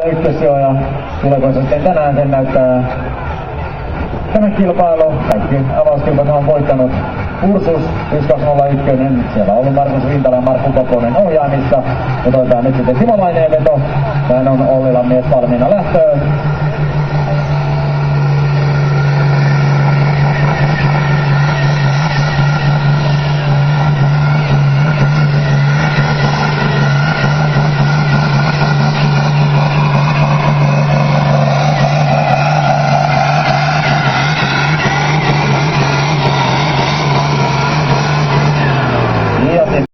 ykkösjoo ja tuleeko sitten tänään sen näyttää tämä kilpailu. Kaikki avauskilpat on voittanut Ursus 1201. Siellä on ollut Markus Rintala ja Markku Koponen ohjaamissa. Ja toivotaan nyt sitten Simo Laineen veto. Tähän on Ollilan mies valmiina lähtöön.